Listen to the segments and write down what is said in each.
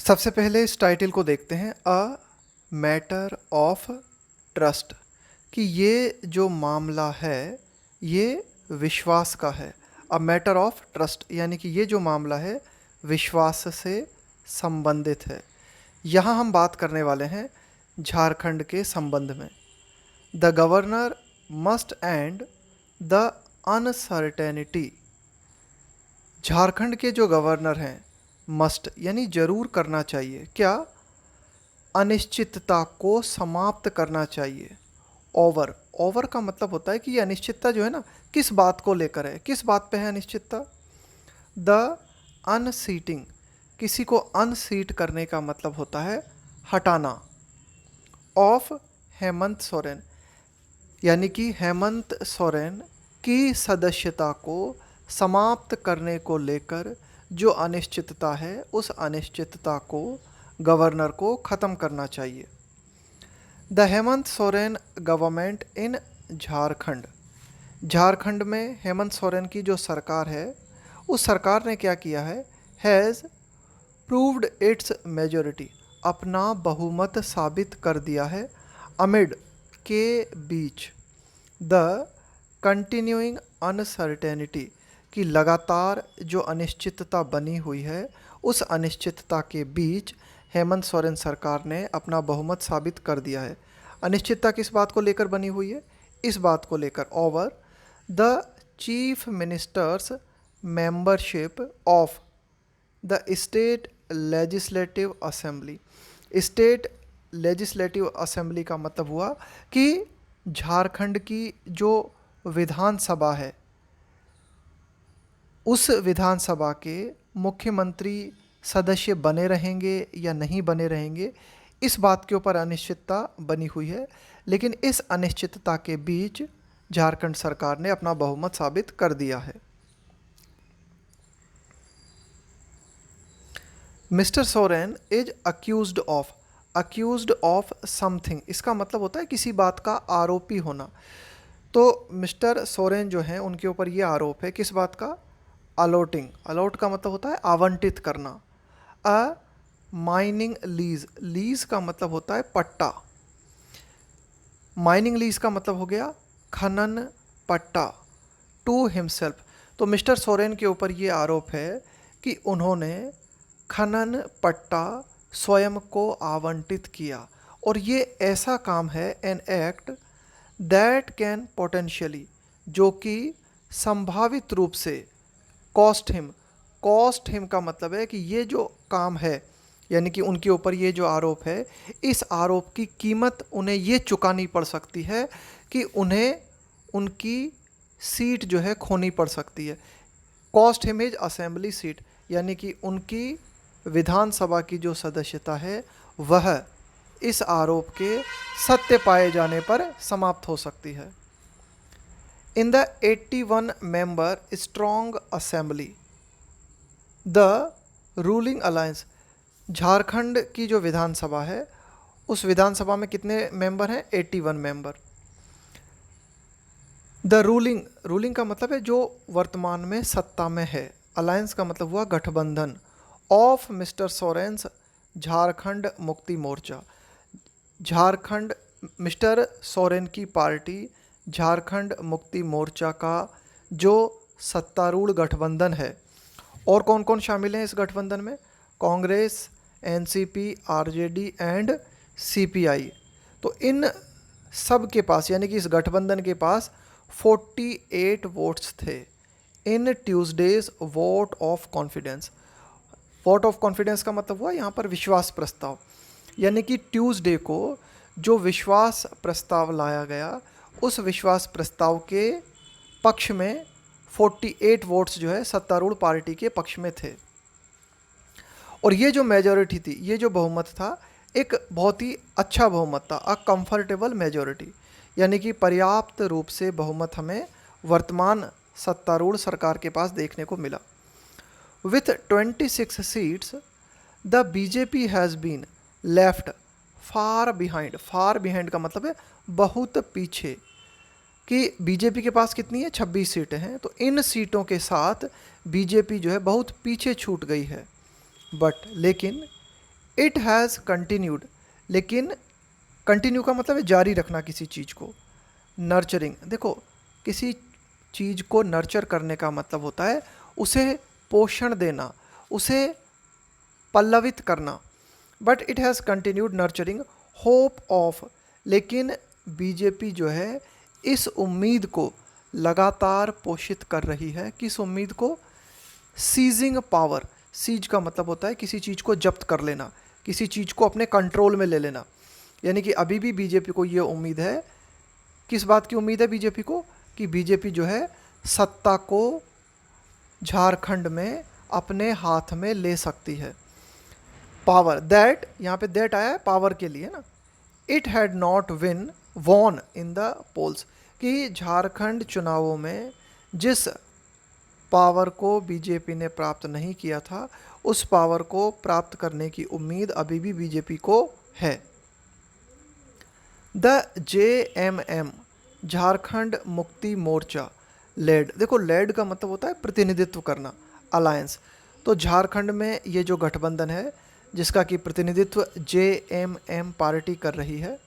सबसे पहले इस टाइटल को देखते हैं, अ मैटर ऑफ ट्रस्ट, कि ये जो मामला है ये विश्वास का है। अ मैटर ऑफ ट्रस्ट यानी कि ये जो मामला है विश्वास से संबंधित है। यहाँ हम बात करने वाले हैं झारखंड के संबंध में। The governor must and the uncertainty. Jharkhand के जो गवर्नर हैं मस्ट यानी जरूर करना चाहिए, क्या? अनिश्चितता को समाप्त करना चाहिए। ओवर, ओवर का मतलब होता है कि ये अनिश्चितता जो है ना किस बात को लेकर है, किस बात पे है अनिश्चितता। द अनसीटिंग, किसी को अनसीट करने का मतलब होता है हटाना। ऑफ हेमंत सोरेन, यानी कि हेमंत सोरेन की सदस्यता को समाप्त करने को लेकर जो अनिश्चितता है उस अनिश्चितता को गवर्नर को ख़त्म करना चाहिए। The Hemant Soren government in Jharkhand, Jharkhand में हेमंत सोरेन की जो सरकार है उस सरकार ने क्या किया है, हैज़ प्रूव्ड इट्स मेजोरिटी, अपना बहुमत साबित कर दिया है। अमिड, के बीच, द कंटिन्यूइंग अनसर्टेनिटी, कि लगातार जो अनिश्चितता बनी हुई है उस अनिश्चितता के बीच हेमंत सोरेन सरकार ने अपना बहुमत साबित कर दिया है। अनिश्चितता किस बात को लेकर बनी हुई है? इस बात को लेकर, over the chief ministers membership of the state legislative assembly. State legislative assembly का मतलब हुआ कि झारखंड की जो विधानसभा है उस विधानसभा के मुख्यमंत्री सदस्य बने रहेंगे या नहीं बने रहेंगे, इस बात के ऊपर अनिश्चितता बनी हुई है। लेकिन इस अनिश्चितता के बीच झारखंड सरकार ने अपना बहुमत साबित कर दिया है। Mister Soren is accused of something, इसका मतलब होता है किसी बात का आरोपी होना। तो मिस्टर सोरेन जो हैं उनके ऊपर ये आरोप है किस बात का? अलॉटिंग, अलॉट का मतलब होता है आवंटित करना। अ माइनिंग लीज, लीज का मतलब होता है पट्टा। माइनिंग लीज का मतलब हो गया खनन पट्टा। टू हिमसेल्फ, तो मिस्टर सोरेन के ऊपर ये आरोप है कि उन्होंने खनन पट्टा स्वयं को आवंटित किया, और ये ऐसा काम है, an act that can potentially, जो कि संभावित रूप से कॉस्ट हिम का मतलब है कि ये जो काम है यानी कि उनके ऊपर ये जो आरोप है इस आरोप की कीमत उन्हें ये चुकानी पड़ सकती है कि उन्हें उनकी सीट जो है खोनी पड़ सकती है। Cost him is assembly seat, यानी कि उनकी विधानसभा की जो सदस्यता है वह इस आरोप के सत्य पाए जाने पर समाप्त हो सकती है। In the 81 member strong assembly, the ruling alliance, Jharkhand की जो विधानसभा है उस विधानसभा में कितने मेंबर हैं? 81 मेंबर। द रूलिंग का मतलब है जो वर्तमान में सत्ता में है। अलायंस का मतलब हुआ गठबंधन। Of mister Soren's Jharkhand Mukti Morcha, Jharkhand mister Soren की पार्टी झारखंड मुक्ति मोर्चा का जो सत्तारूढ़ गठबंधन है। और कौन कौन शामिल हैं इस गठबंधन में? Congress, NCP, RJD and CPI. तो इन सब के पास यानी कि इस गठबंधन के पास 48 वोट्स थे in Tuesday's vote of confidence. Vote of confidence का मतलब हुआ यहाँ पर विश्वास प्रस्ताव, यानी कि ट्यूसडे को जो विश्वास प्रस्ताव लाया गया उस विश्वास प्रस्ताव के पक्ष में 48 वोट्स जो है सत्तारूढ़ पार्टी के पक्ष में थे। और ये जो मेजॉरिटी थी, ये जो बहुमत था, एक बहुत ही अच्छा बहुमत था, अ कंफर्टेबल मेजॉरिटी, यानी कि पर्याप्त रूप से बहुमत हमें वर्तमान सत्तारूढ़ सरकार के पास देखने को मिला। With 26 seats the BJP has been left far behind का मतलब है बहुत पीछे, कि बीजेपी के पास कितनी है? 26 सीटें हैं, तो इन सीटों के साथ बीजेपी जो है बहुत पीछे छूट गई है। बट लेकिन इट हैज़ कंटिन्यूड, लेकिन कंटिन्यू का मतलब है जारी रखना किसी चीज़ को। नर्चरिंग, देखो किसी चीज़ को नर्चर करने का मतलब होता है उसे पोषण देना, उसे पल्लवित करना। But it has continued nurturing hope of, लेकिन बीजेपी जो है इस उम्मीद को लगातार पोषित कर रही है। किस उम्मीद को? Seizing power. सीज का मतलब होता है किसी चीज़ को जब्त कर लेना, किसी चीज़ को अपने कंट्रोल में ले लेना। यानी कि अभी भी बीजेपी को ये उम्मीद है, किस बात की उम्मीद है बीजेपी को? कि बीजेपी जो है सत्ता को झारखंड में अपने हाथ में ले सकती है। पावर, दैट, यहाँ पे दैट आया है पावर के लिए ना। It had not won in the polls, कि झारखंड चुनावों में जिस पावर को बीजेपी ने प्राप्त नहीं किया था, उस पावर को प्राप्त करने की उम्मीद अभी भी बीजेपी को है। The JMM, Jharkhand Mukti Morcha lead, देखो लेड का मतलब होता है प्रतिनिधित्व करना, अलायंस। तो झारखंड में ये जो गठबंधन है जिसका कि प्रतिनिधित्व JMM पार्टी कर रही है,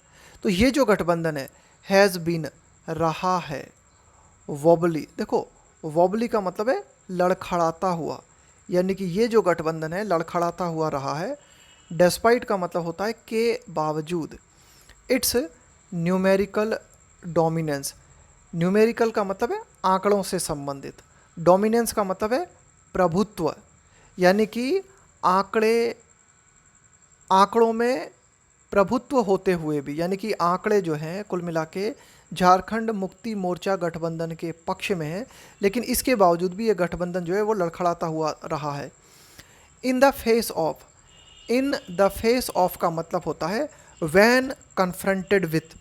तो ये जो गठबंधन है हैज़ बीन, रहा है, वॉबली, देखो वॉबली का मतलब है लड़खड़ाता हुआ, यानी कि ये जो गठबंधन है लड़खड़ाता हुआ रहा है। डेस्पाइट का मतलब होता है के बावजूद। इट्स न्यूमेरिकल डोमिनेंस, न्यूमेरिकल का मतलब है आंकड़ों से संबंधित, डोमिनेंस का मतलब है प्रभुत्व, यानी कि आंकड़ों में प्रभुत्व होते हुए भी, यानी कि आंकड़े जो हैं कुल मिला के झारखंड मुक्ति मोर्चा गठबंधन के पक्ष में है, लेकिन इसके बावजूद भी ये गठबंधन जो है वो लड़खड़ाता हुआ रहा है। In the face of, in the face of का मतलब होता है when confronted with,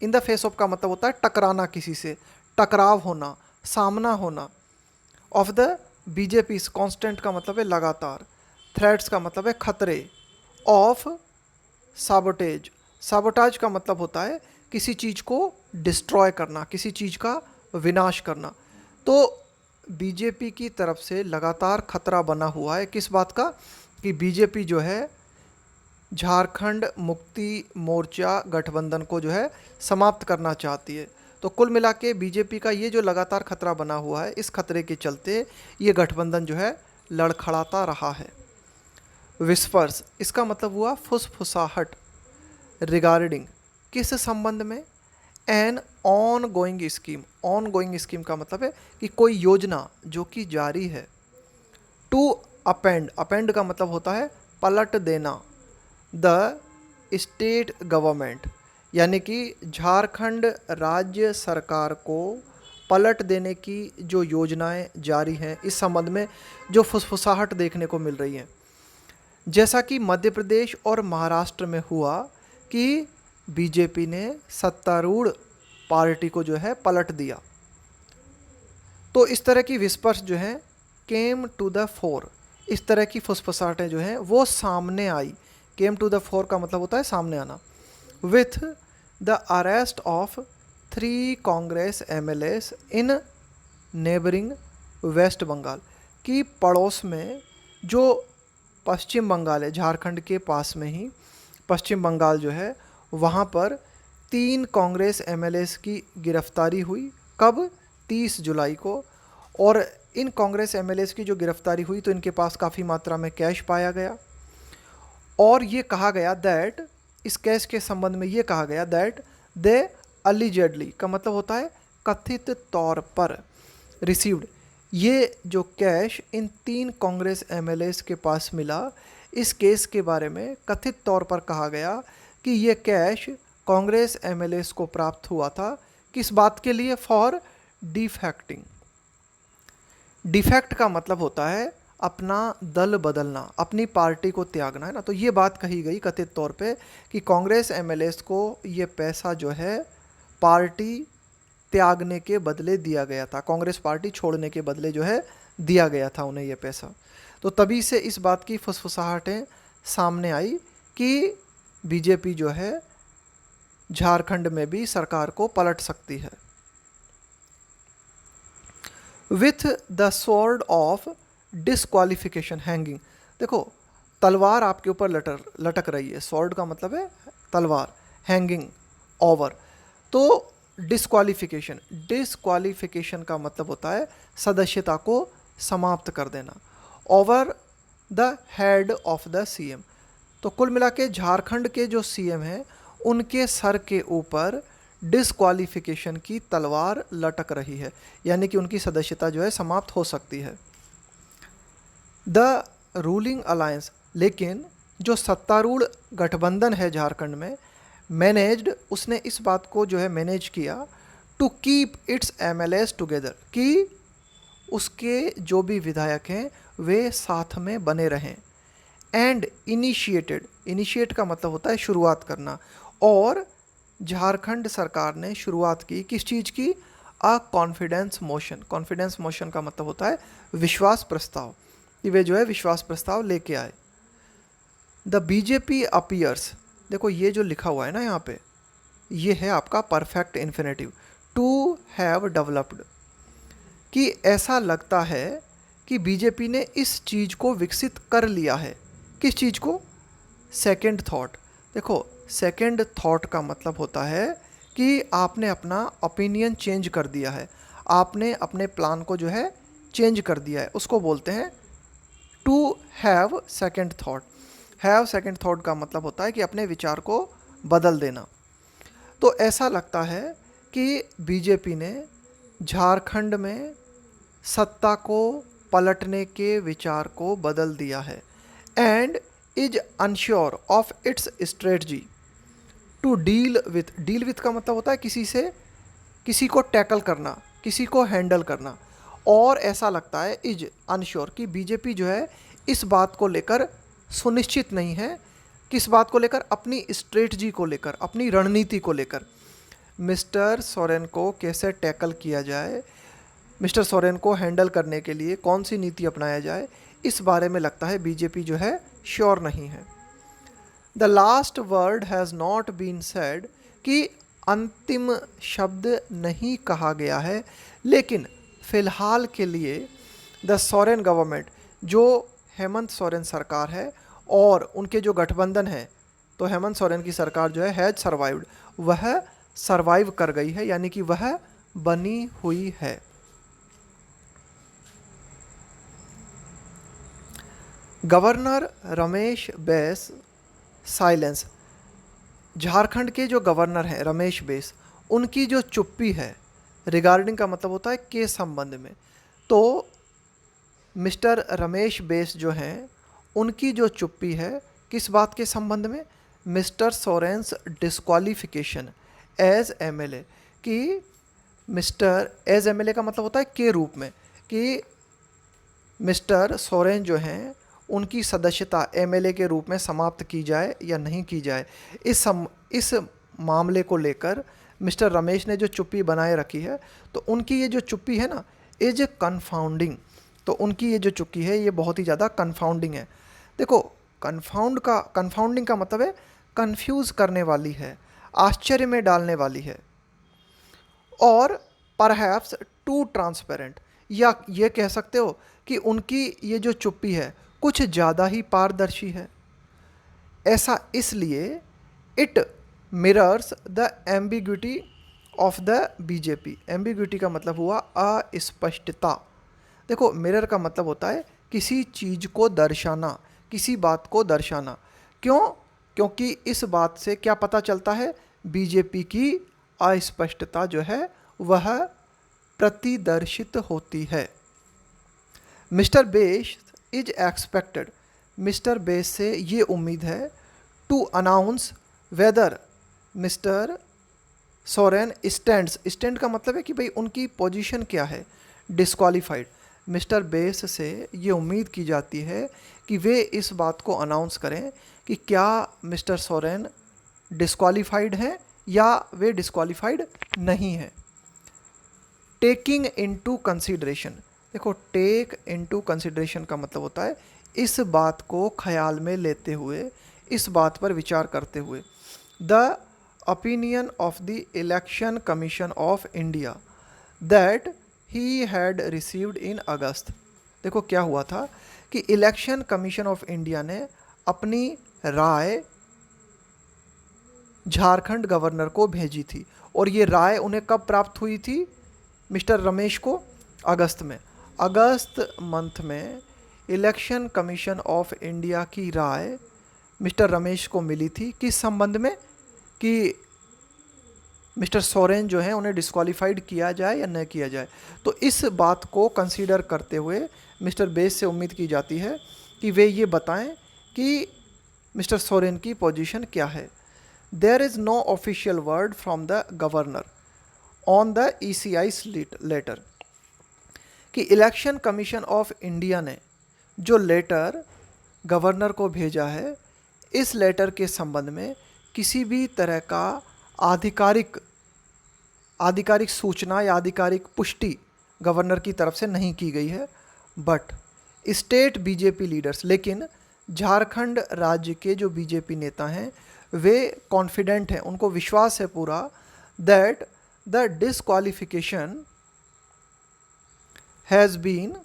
in the face of का मतलब होता है टकराना, किसी से टकराव होना, सामना होना। ऑफ द बीजेपी, कांस्टेंट का मतलब है लगातार, थ्रेट्स का मतलब है खतरे, ऑफ साबोटेज, साबोटाज का मतलब होता है किसी चीज़ को डिस्ट्रॉय करना, किसी चीज़ का विनाश करना। तो बीजेपी की तरफ से लगातार खतरा बना हुआ है किस बात का? कि बीजेपी जो है झारखंड मुक्ति मोर्चा गठबंधन को जो है समाप्त करना चाहती है। तो कुल मिला के बीजेपी का ये जो लगातार खतरा बना हुआ है, इस खतरे के चलते ये गठबंधन जो है लड़खड़ाता रहा है। विस्पर्स, इसका मतलब हुआ फुसफुसाहट, रिगार्डिंग, किस संबंध में? An ongoing scheme, ongoing scheme का मतलब है कि कोई योजना जो कि जारी है। टू अपेंड, अपेंड का मतलब होता है पलट देना, द स्टेट गवर्नमेंट, यानी कि झारखंड राज्य सरकार को पलट देने की जो योजनाएं जारी हैं, इस संबंध में जो फुसफुसाहट देखने को मिल रही है। जैसा कि मध्य प्रदेश और महाराष्ट्र में हुआ कि बीजेपी ने सत्तारूढ़ पार्टी को जो है पलट दिया। तो इस तरह की विस्पर्स जो हैं केम टू द फोर, इस तरह की फुसफुसाहटें जो हैं वो सामने आई। केम टू द फोर का मतलब होता है सामने आना। With the arrest of 3 Congress MLAs in neighbouring West Bengal, की पड़ोस में जो पश्चिम बंगाल है, झारखंड के पास में ही पश्चिम बंगाल जो है, वहाँ पर 3 कांग्रेस MLAs की गिरफ्तारी हुई। कब? 30 जुलाई को। और इन कांग्रेस MLAs की जो गिरफ्तारी हुई तो इनके पास काफ़ी मात्रा में कैश पाया गया, और ये कहा गया दैट, इस कैश के संबंध में ये कहा गया दैट दे अलीजेडली का मतलब होता है कथित तौर पर, रिसीव्ड, ये जो कैश इन 3 कांग्रेस MLAs के पास मिला, इस केस के बारे में कथित तौर पर कहा गया कि ये कैश कांग्रेस MLAs को प्राप्त हुआ था। किस बात के लिए? For defecting. डिफेक्ट का मतलब होता है अपना दल बदलना, अपनी पार्टी को त्यागना, है ना। तो ये बात कही गई कथित तौर पे कि कांग्रेस MLAs को ये पैसा जो है पार्टी त्यागने के बदले दिया गया था, कांग्रेस पार्टी छोड़ने के बदले जो है दिया गया था उन्हें ये पैसा। तो तभी से इस बात की फुसफुसाहटें सामने आई कि बीजेपी जो है झारखंड में भी सरकार को पलट सकती है। With the sword of disqualification hanging, देखो तलवार आपके ऊपर लटक रही है, स्वॉर्ड का मतलब है तलवार, हैंगिंग ओवर। तो डिस्क्वालिफिकेशन, डिस्क्वालिफिकेशन का मतलब होता है सदस्यता को समाप्त कर देना। Over the head of the CM, तो कुल मिला के झारखंड के जो सीएम हैं उनके सर के ऊपर डिस्क्वालिफिकेशन की तलवार लटक रही है, यानी कि उनकी सदस्यता जो है समाप्त हो सकती है। द रूलिंग अलायंस, लेकिन जो सत्तारूढ़ गठबंधन है झारखंड में, मैनेज्ड, उसने इस बात को जो है मैनेज किया to keep its MLAs together, कि उसके जो भी विधायक हैं वे साथ में बने रहें। एंड इनिशिएटेड, इनिशिएट का मतलब होता है शुरुआत करना, और झारखंड सरकार ने शुरुआत की किस चीज़ की, a confidence motion. Confidence motion का मतलब होता है विश्वास प्रस्ताव, कि वे जो है विश्वास प्रस्ताव लेके आए। द बीजेपी अपीयर्स, देखो ये जो लिखा हुआ है ना यहाँ पे, ये है आपका perfect infinitive, to have developed, कि ऐसा लगता है कि बीजेपी ने इस चीज़ को विकसित कर लिया है। किस चीज़ को, सेकंड थॉट। देखो सेकंड थॉट का मतलब होता है कि आपने अपना ओपिनियन चेंज कर दिया है, आपने अपने प्लान को जो है चेंज कर दिया है, उसको बोलते हैं to have second thought. Have second thought का मतलब होता है कि अपने विचार को बदल देना। तो ऐसा लगता है कि बीजेपी ने झारखंड में सत्ता को पलटने के विचार को बदल दिया है। And is unsure of its strategy to deal with, deal with का मतलब होता है किसी से, किसी को टैकल करना, किसी को हैंडल करना। और ऐसा लगता है इज अनश्योर, कि बीजेपी जो है इस बात को लेकर सुनिश्चित नहीं है। किस बात को लेकर, अपनी स्ट्रेटजी को लेकर, अपनी रणनीति को लेकर। मिस्टर सोरेन को कैसे टैकल किया जाए, मिस्टर सोरेन को हैंडल करने के लिए कौन सी नीति अपनाया जाए, इस बारे में लगता है बीजेपी जो है श्योर नहीं है। The last word has not been said, कि अंतिम शब्द नहीं कहा गया है, लेकिन फ़िलहाल के लिए द सोरेन गवर्नमेंट, जो हेमंत सोरेन सरकार है और उनके जो गठबंधन है, तो हेमंत सोरेन की सरकार जो है हैज सर्वाइव्ड, वह सर्वाइव कर गई है, यानी कि वह बनी हुई है। गवर्नर रमेश बैस साइलेंस, झारखंड के जो गवर्नर हैं रमेश बैस, उनकी जो चुप्पी है, रिगार्डिंग का मतलब होता है के संबंध में। तो मिस्टर रमेश बैस जो हैं उनकी जो चुप्पी है किस बात के संबंध में, mister Soren's disqualification as MLA, कि मिस्टर एज एमएलए का मतलब होता है के रूप में, कि मिस्टर सोरेन जो हैं उनकी सदस्यता एमएलए के रूप में समाप्त की जाए या नहीं की जाए। इस मामले को लेकर मिस्टर रमेश ने जो चुप्पी बनाए रखी है, तो उनकी ये जो चुप्पी है ना, इज कन्फाउंडिंग, तो उनकी ये जो चुप्पी है ये बहुत ही ज़्यादा कन्फाउंडिंग है। देखो कन्फाउंडिंग का मतलब है कंफ्यूज करने वाली है, आश्चर्य में डालने वाली है, और परहैप्स टू ट्रांसपेरेंट, या ये कह सकते हो कि उनकी ये जो चुप्पी है कुछ ज़्यादा ही पारदर्शी है। ऐसा इसलिए it mirrors the ambiguity of the BJP. Ambiguity का मतलब हुआ अस्पष्टता। देखो मिरर का मतलब होता है किसी चीज़ को दर्शाना, किसी बात को दर्शाना। क्यों, क्योंकि इस बात से क्या पता चलता है, बीजेपी की अस्पष्टता जो है वह प्रतिदर्शित होती है। Mister Bais is expected, mister Bais से ये उम्मीद है to announce whether mister Soren stands, stand का मतलब है कि भाई उनकी पोजीशन क्या है, डिस्क्वालीफाइड। मिस्टर बेस से ये उम्मीद की जाती है कि वे इस बात को अनाउंस करें कि क्या मिस्टर सोरेन डिस्क्वालीफाइड हैं या वे डिस्क्वालीफाइड नहीं हैं। टेकिंग इनटू कंसीडरेशन, देखो टेक इनटू कंसीडरेशन का मतलब होता है इस बात को ख्याल में लेते हुए, इस बात पर विचार करते हुए। The opinion of the election commission of India that he had received in August, देखो क्या हुआ था कि इलेक्शन कमीशन ऑफ इंडिया ने अपनी राय झारखंड गवर्नर को भेजी थी। और ये राय उन्हें कब प्राप्त हुई थी मिस्टर रमेश को? अगस्त में। अगस्त मंथ में इलेक्शन कमीशन ऑफ इंडिया की राय मिस्टर रमेश को मिली थी किस संबंध में, कि मिस्टर सोरेन जो है उन्हें डिस्क्वालीफाइड किया जाए या न किया जाए। तो इस बात को कंसीडर करते हुए मिस्टर बेस से उम्मीद की जाती है कि वे ये बताएं कि मिस्टर सोरेन की पोजीशन क्या है। There is no official word from the governor on the ECI's लेटर, कि इलेक्शन कमीशन ऑफ इंडिया ने जो लेटर गवर्नर को भेजा है, इस लेटर के संबंध में किसी भी तरह का आधिकारिक सूचना या आधिकारिक पुष्टि गवर्नर की तरफ से नहीं की गई है। बट स्टेट बीजेपी लीडर्स, लेकिन झारखंड राज्य के जो बीजेपी नेता हैं वे कॉन्फिडेंट हैं, उनको विश्वास है पूरा that the disqualification has been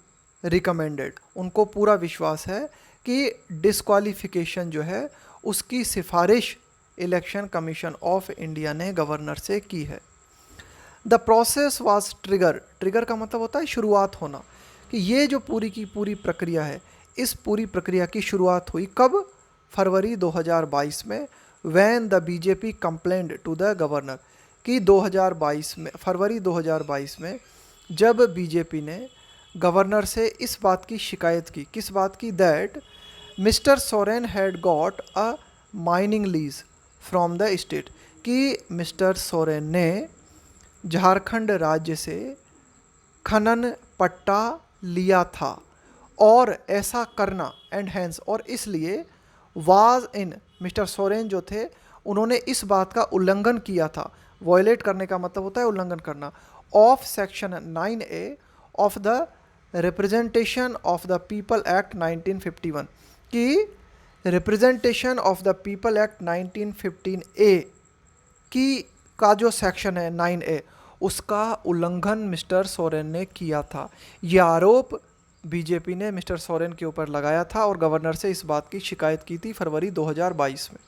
recommended. उनको पूरा विश्वास है कि डिस्क्वालिफिकेशन जो है उसकी सिफारिश इलेक्शन कमीशन ऑफ इंडिया ने गवर्नर से की है। द प्रोसेस वाज ट्रिगर का मतलब होता है शुरुआत होना, कि ये जो पूरी की पूरी प्रक्रिया है, इस पूरी प्रक्रिया की शुरुआत हुई कब? फरवरी 2022 में, when the BJP complained to the governor, कि 2022 में, फरवरी 2022 में जब बीजेपी ने गवर्नर से इस बात की शिकायत की, किस बात की? That mister Soren had got a mining lease from the state, कि मिस्टर सोरेन ने झारखंड राज्य से खनन पट्टा लिया था, और ऐसा करना एंड हैंस, और इसलिए वाज इन, मिस्टर सोरेन जो थे उन्होंने इस बात का उल्लंघन किया था। वॉयलेट करने का मतलब होता है उल्लंघन करना। Of section 9A of the representation of the people act 1951, कि representation of the people act 1915A की का जो सेक्शन है 9A, उसका उल्लंघन मिस्टर सोरेन ने किया था। यह आरोप बीजेपी ने मिस्टर सोरेन के ऊपर लगाया था और गवर्नर से इस बात की शिकायत की थी फरवरी 2022 में।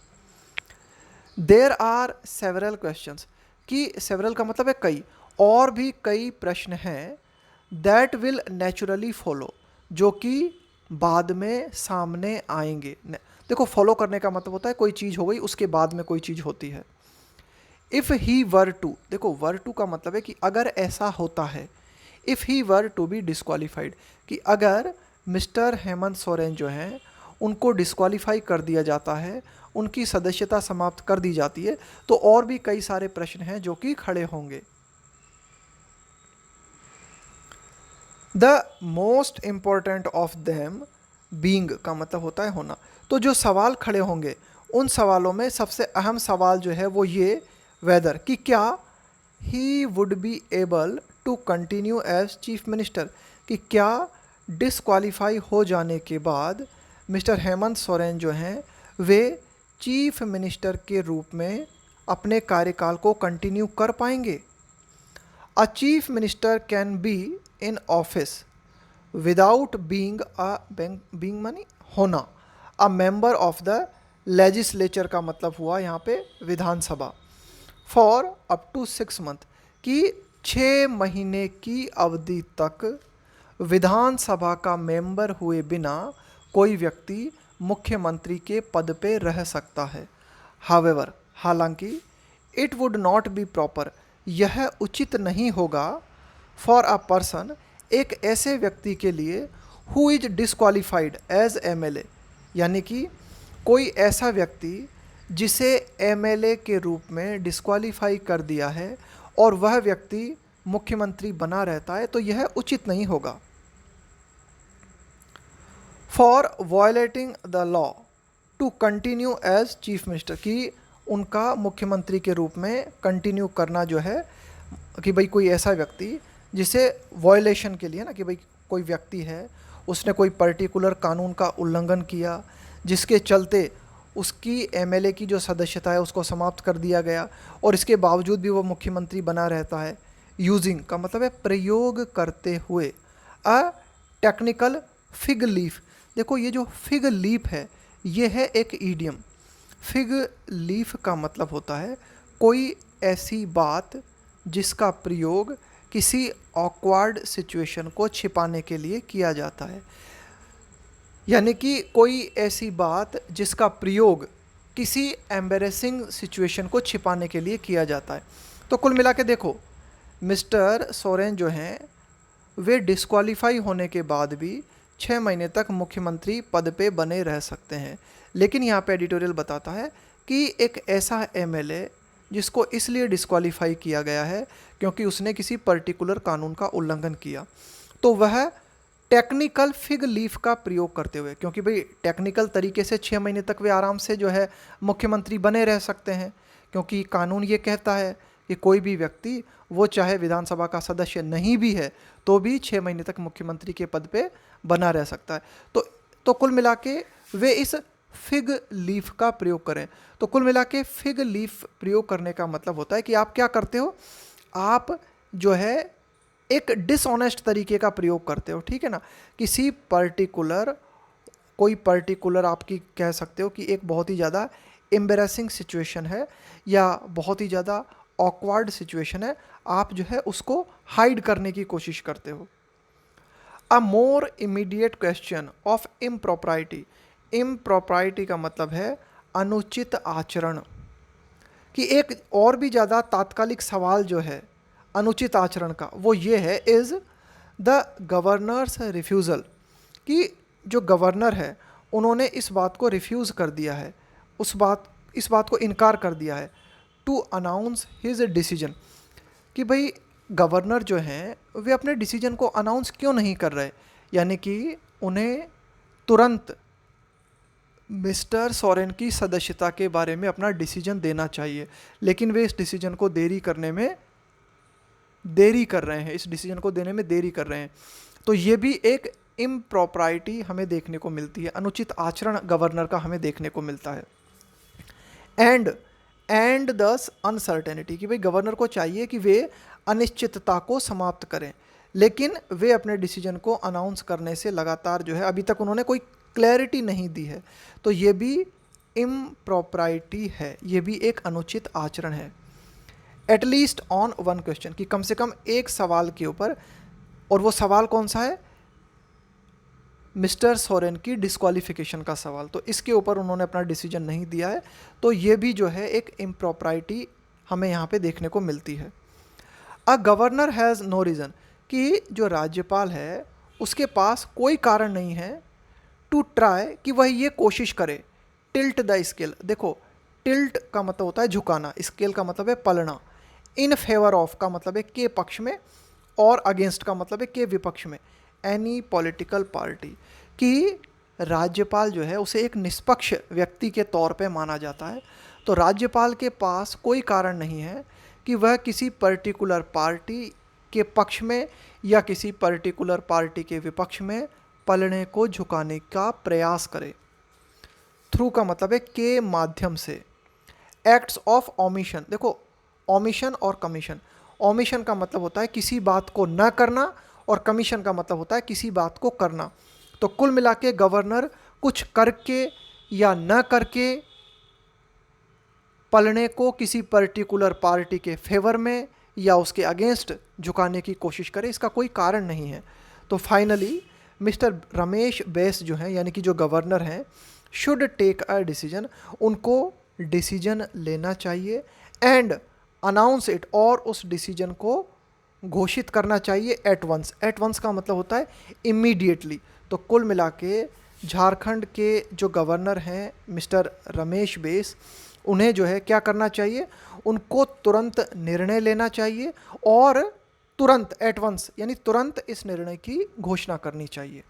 देयर आर सेवरल क्वेश्चंस, कि सेवरल का मतलब है कई, और भी कई प्रश्न हैं दैट विल नेचुरली फॉलो, जो कि बाद में सामने आएंगे। देखो, फॉलो करने का मतलब होता है कोई चीज़ हो गई उसके बाद में कोई चीज़ होती है। इफ़ ही वर टू, देखो वर टू का मतलब है कि अगर ऐसा होता है, if he were to be disqualified, कि अगर मिस्टर हेमंत सोरेन जो हैं उनको डिस्क्वालीफाई कर दिया जाता है, उनकी सदस्यता समाप्त कर दी जाती है, तो और भी कई सारे प्रश्न हैं जो कि खड़े होंगे। The most important of them being का मतलब होता है होना। तो जो सवाल खड़े होंगे उन सवालों में सबसे अहम सवाल जो है वो ये वेदर, कि क्या he would be able to continue as chief minister, कि क्या डिस्क्वालीफाई हो जाने के बाद मिस्टर हेमंत सोरेन जो हैं वे चीफ मिनिस्टर के रूप में अपने कार्यकाल को कंटिन्यू कर पाएंगे। A chief minister can be in office without being मनी होना a member of the legislature, का मतलब हुआ यहाँ पे विधानसभा, फॉर अप टू 6 मंथ, कि 6 महीने की अवधि तक विधानसभा का मेंबर हुए बिना कोई व्यक्ति मुख्यमंत्री के पद पे रह सकता है। हावेवर, हालांकि it would not be proper, यह उचित नहीं होगा फॉर अ पर्सन, एक ऐसे व्यक्ति के लिए who is disqualified as MLA, यानी कि कोई ऐसा व्यक्ति जिसे MLA के रूप में डिस्क्वालीफाई कर दिया है और वह व्यक्ति मुख्यमंत्री बना रहता है, तो यह उचित नहीं होगा। For violating the law to continue as chief minister, कि उनका मुख्यमंत्री के रूप में कंटिन्यू करना जो है, कि भाई कोई ऐसा व्यक्ति जिसे वायलेशन के लिए ना, कि भाई कोई व्यक्ति है उसने कोई पर्टिकुलर कानून का उल्लंघन किया जिसके चलते उसकी MLA की जो सदस्यता है उसको समाप्त कर दिया गया और इसके बावजूद भी वो मुख्यमंत्री बना रहता है। यूजिंग का मतलब है प्रयोग करते हुए, अ टेक्निकल फिग लीफ, देखो ये जो फिग लीफ है ये है एक ईडियम। फिग लीफ का मतलब होता है कोई ऐसी बात जिसका प्रयोग किसी ऑकवर्ड सिचुएशन को छिपाने के लिए किया जाता है, यानी कि कोई ऐसी बात जिसका प्रयोग किसी एम्बेरेसिंग सिचुएशन को छिपाने के लिए किया जाता है। तो कुल मिला के देखो, मिस्टर सोरेन जो हैं वे डिस्क्वालीफाई होने के बाद भी 6 महीने तक मुख्यमंत्री पद पे बने रह सकते हैं। लेकिन यहाँ पे एडिटोरियल बताता है कि एक ऐसा एमएलए जिसको इसलिए डिस्क्वालीफाई किया गया है क्योंकि उसने किसी पर्टिकुलर कानून का उल्लंघन किया, तो वह टेक्निकल फिग लीफ का प्रयोग करते हुए, क्योंकि भाई टेक्निकल तरीके से 6 महीने तक वे आराम से जो है मुख्यमंत्री बने रह सकते हैं, क्योंकि कानून ये कहता है कि कोई भी व्यक्ति वो चाहे विधानसभा का सदस्य नहीं भी है तो भी 6 महीने तक मुख्यमंत्री के पद पे बना रह सकता है। तो कुल मिला के वे इस फिग लीफ का प्रयोग करें। तो कुल मिला के फिग लीफ प्रयोग करने का मतलब होता है कि आप क्या करते हो, आप जो है एक डिसऑनेस्ट तरीके का प्रयोग करते हो, ठीक है ना। किसी पर्टिकुलर, कोई पर्टिकुलर आपकी कह सकते हो कि एक बहुत ही ज़्यादा एम्बेरसिंग सिचुएशन है या बहुत ही ज़्यादा ऑकवर्ड सिचुएशन है, आप जो है उसको हाइड करने की कोशिश करते हो। अ मोर इमीडिएट क्वेश्चन ऑफ इम्प्रॉपराइटी। इम्प्रॉपराइटी का मतलब है अनुचित आचरण, कि एक और भी ज़्यादा तात्कालिक सवाल जो है अनुचित आचरण का वो ये है, इज़ द गवर्नर्स रिफ्यूज़ल, कि जो गवर्नर है उन्होंने इस बात को रिफ्यूज़ कर दिया है, इस बात को इनकार कर दिया है, टू अनाउंस हिज डिसीजन, कि भाई गवर्नर जो हैं वे अपने डिसीजन को अनाउंस क्यों नहीं कर रहे, यानी कि उन्हें तुरंत मिस्टर सोरेन की सदस्यता के बारे में अपना डिसीजन देना चाहिए, लेकिन वे इस डिसीजन को देरी कर रहे हैं, इस डिसीजन को देने में देरी कर रहे हैं। तो ये भी एक इम्प्रॉपराइटी हमें देखने को मिलती है, अनुचित आचरण गवर्नर का हमें देखने को मिलता है। एंड दस अनसर्टेनिटी, कि भाई गवर्नर को चाहिए कि वे अनिश्चितता को समाप्त करें, लेकिन वे अपने डिसीजन को अनाउंस करने से लगातार जो है अभी तक उन्होंने कोई क्लैरिटी नहीं दी है, तो ये भी इम्प्रॉपराइटी है, ये भी एक अनुचित आचरण है। एटलीस्ट ऑन वन क्वेश्चन, कि कम से कम एक सवाल के ऊपर, और वो सवाल कौन सा है, मिस्टर सोरेन की डिस्क्वालिफिकेशन का सवाल, तो इसके ऊपर उन्होंने अपना डिसीजन नहीं दिया है, तो ये भी जो है एक इम्प्रॉपराइटी हमें यहाँ पे देखने को मिलती है। A governor has no reason, कि जो राज्यपाल है उसके पास कोई कारण नहीं है टू ट्राई, कि वह ये कोशिश करे, टिल्ट द स्केल। देखो, टिल्ट का मतलब होता है झुकाना, स्केल का मतलब है पलना, इन फेवर ऑफ का मतलब है के पक्ष में, और अगेंस्ट का मतलब है के विपक्ष में, एनी पॉलिटिकल पार्टी, कि राज्यपाल जो है उसे एक निष्पक्ष व्यक्ति के तौर पे माना जाता है। तो राज्यपाल के पास कोई कारण नहीं है कि वह किसी पर्टिकुलर पार्टी के पक्ष में या किसी पर्टिकुलर पार्टी के विपक्ष में पलड़े को झुकाने का प्रयास करे। थ्रू का मतलब है के माध्यम से। एक्ट्स ऑफ ओमिशन, देखो ओमिशन और कमीशन, ओमिशन का मतलब होता है किसी बात को न करना, और कमीशन का मतलब होता है किसी बात को करना। तो कुल मिला के गवर्नर कुछ करके या न करके पलड़े को किसी पर्टिकुलर पार्टी के फेवर में या उसके अगेंस्ट झुकाने की कोशिश करे, इसका कोई कारण नहीं है। तो फाइनली मिस्टर रमेश बैस जो हैं, यानी कि जो गवर्नर हैं, शुड टेक अ डिसीजन, उनको डिसीजन लेना चाहिए, एंड अनाउंस इट, और उस डिसीजन को घोषित करना चाहिए एट वंस। एट वंस का मतलब होता है इमीडिएटली। तो कुल मिला के झारखंड के जो गवर्नर हैं मिस्टर रमेश बैस, उन्हें जो है क्या करना चाहिए, उनको तुरंत निर्णय लेना चाहिए, और तुरंत एट वंस यानी तुरंत इस निर्णय की घोषणा करनी चाहिए।